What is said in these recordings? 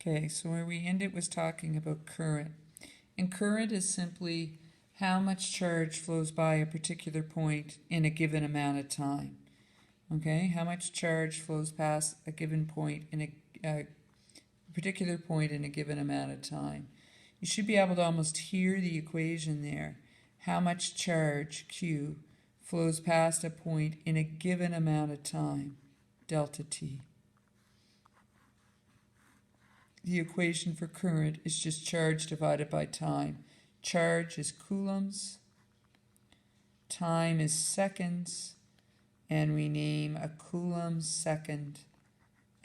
Okay, so where we ended was talking about current. And current is simply how much charge flows by a particular point in a given amount of time. Okay, how much charge flows past a given point in a particular point in a given amount of time. You should be able to almost hear the equation there. How much charge, Q, flows past a point in a given amount of time, delta T. The equation for current is just charge divided by time. Charge is coulombs, time is seconds, and we name a coulomb second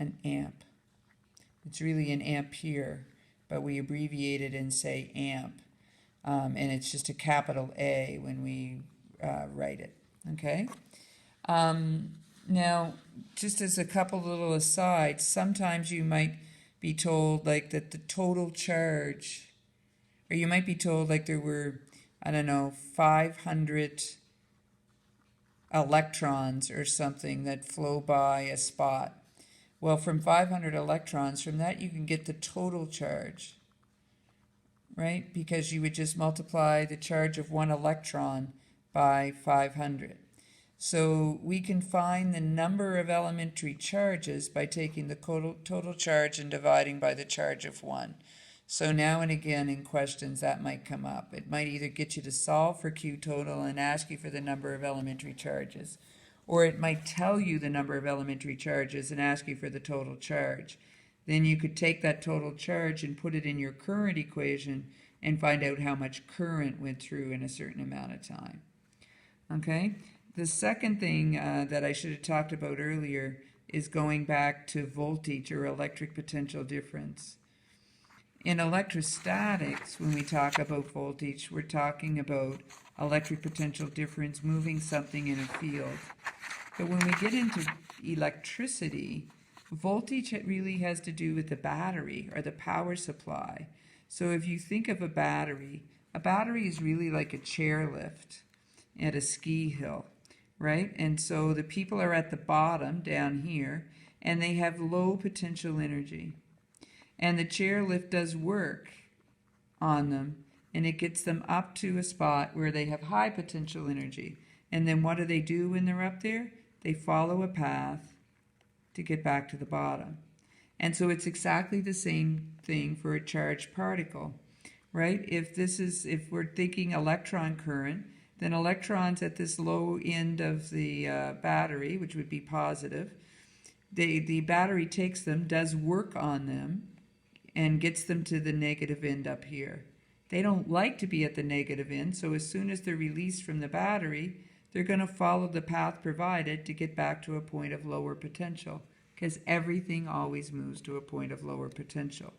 an amp. It's really an ampere, but we abbreviate it and say amp. And it's just a capital A when we write it, okay? Now, just as a couple little asides, sometimes you might be told like that the total charge, or you might be told like there were, I don't know, 500 electrons or something that flow by a spot. Well, from 500 electrons, from that you can get the total charge, right? Because you would just multiply the charge of one electron by 500. So we can find the number of elementary charges by taking the total charge and dividing by the charge of one. So now and again in questions that might come up. It might either get you to solve for Q total and ask you for the number of elementary charges, or it might tell you the number of elementary charges and ask you for the total charge. Then you could take that total charge and put it in your current equation and find out how much current went through in a certain amount of time. Okay? The second thing that I should have talked about earlier is going back to voltage or electric potential difference. In electrostatics, when we talk about voltage, we're talking about electric potential difference moving something in a field. But when we get into electricity, voltage really has to do with the battery or the power supply. So if you think of a battery is really like a chairlift at a ski hill, right? And so the people are at the bottom down here, and they have low potential energy. And the chairlift does work on them, and it gets them up to a spot where they have high potential energy. And then what do they do when they're up there? They follow a path to get back to the bottom. And so it's exactly the same thing for a charged particle, right? If we're thinking electron current, then electrons at this low end of the battery, which would be positive, the battery takes them, does work on them, and gets them to the negative end up here. They don't like to be at the negative end, so as soon as they're released from the battery, they're going to follow the path provided to get back to a point of lower potential, because everything always moves to a point of lower potential.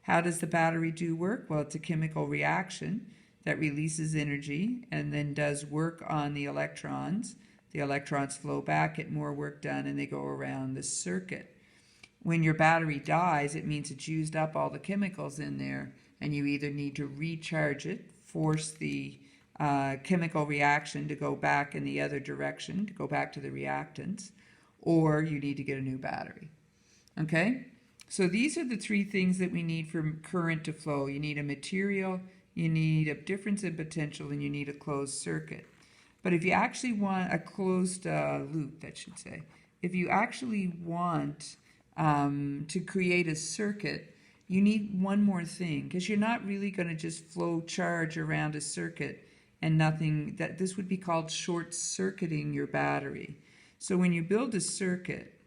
How does the battery do work? Well, it's a chemical reaction that releases energy and then does work on the electrons. The electrons flow back, get more work done, and they go around the circuit. When your battery dies, it means it's used up all the chemicals in there, and you either need to recharge it, force the chemical reaction to go back in the other direction, to go back to the reactants, or you need to get a new battery. Okay? So these are the three things that we need for current to flow. You need a material, you need a difference in potential, and you need a closed circuit. But if you actually want a closed loop, that should say, if you actually want to create a circuit, you need one more thing, because you're not really going to just flow charge around a circuit and nothing. This would be called short-circuiting your battery. So when you build a circuit,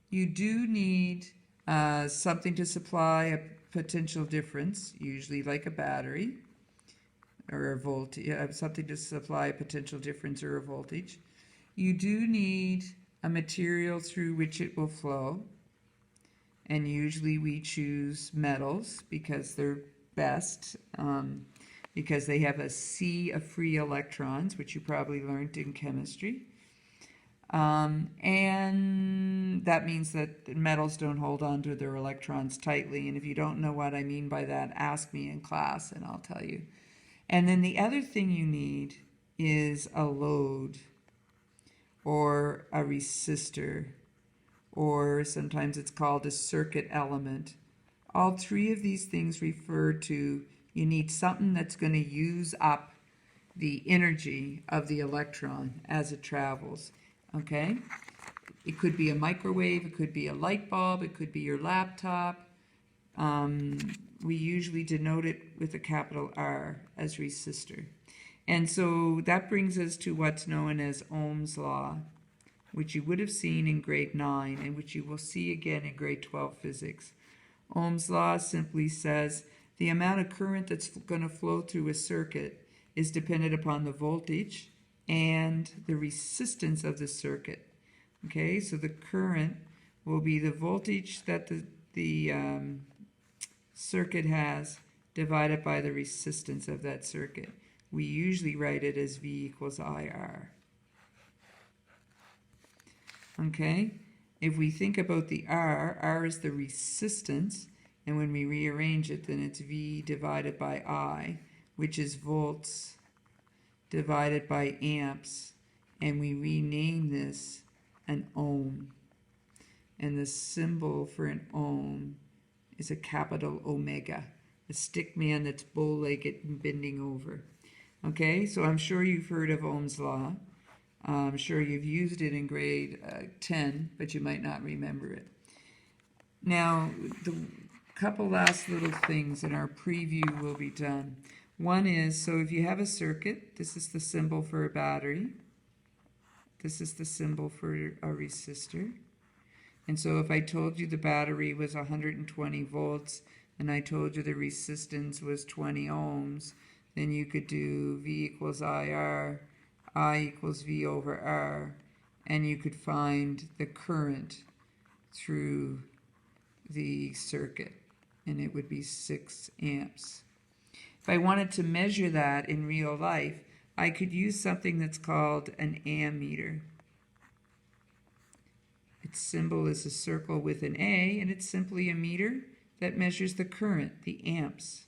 you do need something to supply a potential difference, usually like a battery or a voltage, something to supply a potential difference or a voltage. You do need a material through which it will flow, and usually we choose metals because they're best, because they have a sea of free electrons, which you probably learned in chemistry. And that means that metals don't hold on to their electrons tightly, and if you don't know what I mean by that, ask me in class and I'll tell you. And then the other thing you need is a load, or a resistor, or sometimes it's called a circuit element, All three of these things refer to you need something that's going to use up the energy of the electron as it travels, okay? It could be a microwave, it could be a light bulb, it could be your laptop. We usually denote it with a capital R as resistor. And so that brings us to what's known as Ohm's Law, which you would have seen in grade 9 and which you will see again in grade 12 physics. Ohm's Law simply says the amount of current that's going to flow through a circuit is dependent upon the voltage and the resistance of the circuit. Okay, so the current will be the voltage that the circuit has divided by the resistance of that circuit. We usually write it as V equals IR. Okay, if we think about the R is the resistance, and when we rearrange it, then it's V divided by I, which is volts divided by amps, and we rename this an ohm. And the symbol for an ohm is a capital omega, a stick man that's bow-legged and bending over. Okay, so I'm sure you've heard of Ohm's Law. I'm sure you've used it in grade 10, but you might not remember it. Now, the couple last little things in our preview will be done. One is, so if you have a circuit, this is the symbol for a battery. This is the symbol for a resistor. And so if I told you the battery was 120 volts and I told you the resistance was 20 ohms, then you could do V equals IR, I equals V over R, and you could find the current through the circuit, and it would be 6 amps. If I wanted to measure that in real life, I could use something that's called an ammeter. Its symbol is a circle with an A, and it's simply a meter that measures the current, the amps.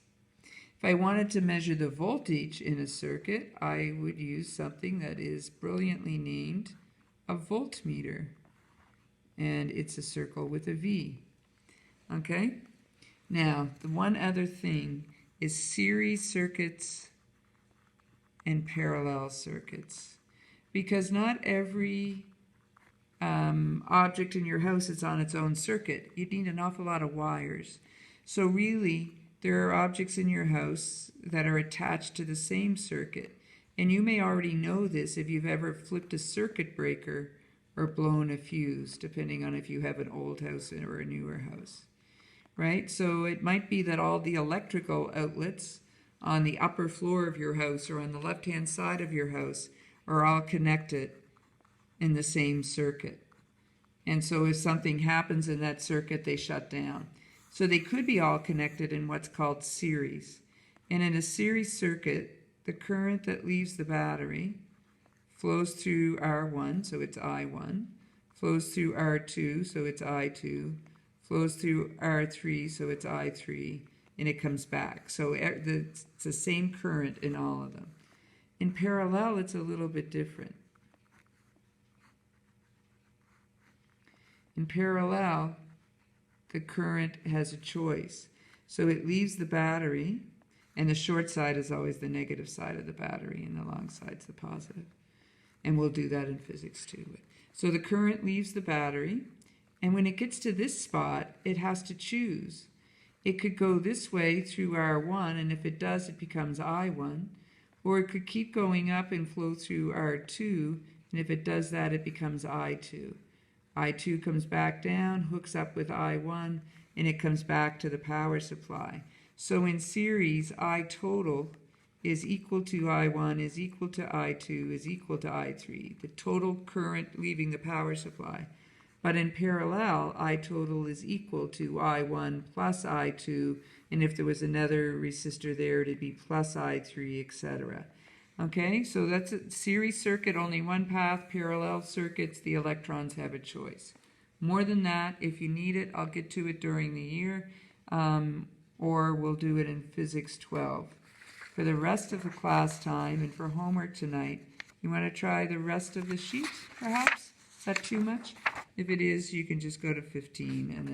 If I wanted to measure the voltage in a circuit, I would use something that is brilliantly named a voltmeter, and it's a circle with a V. Okay? Now, the one other thing is series circuits and parallel circuits, because not every object in your house is on its own circuit. You'd need an awful lot of wires. So really, there are objects in your house that are attached to the same circuit. And you may already know this if you've ever flipped a circuit breaker or blown a fuse, depending on if you have an old house or a newer house. Right? So it might be that all the electrical outlets on the upper floor of your house or on the left-hand side of your house are all connected in the same circuit. And so if something happens in that circuit, they shut down. So they could be all connected in what's called series. And in a series circuit, the current that leaves the battery flows through R1, so it's I1, flows through R2, so it's I2, flows through R3, so it's I3, and it comes back. So it's the same current in all of them. In parallel, it's a little bit different. In parallel, the current has a choice. So it leaves the battery, and the short side is always the negative side of the battery, and the long side's the positive. And we'll do that in physics too. So the current leaves the battery, and when it gets to this spot, it has to choose. It could go this way through R1, and if it does, it becomes I1. Or it could keep going up and flow through R2, and if it does that, it becomes I2. I2 comes back down, hooks up with I1, and it comes back to the power supply. So in series, I total is equal to I1 is equal to I2 is equal to I3, the total current leaving the power supply. But in parallel, I total is equal to I1 plus I2, and if there was another resistor there, it'd be plus I3, etc. Okay, so that's a series circuit, only one path. Parallel circuits, the electrons have a choice. More than that, if you need it, I'll get to it during the year, or we'll do it in Physics 12. For the rest of the class time and for homework tonight, you want to try the rest of the sheet, perhaps? Is that too much? If it is, you can just go to 15 and then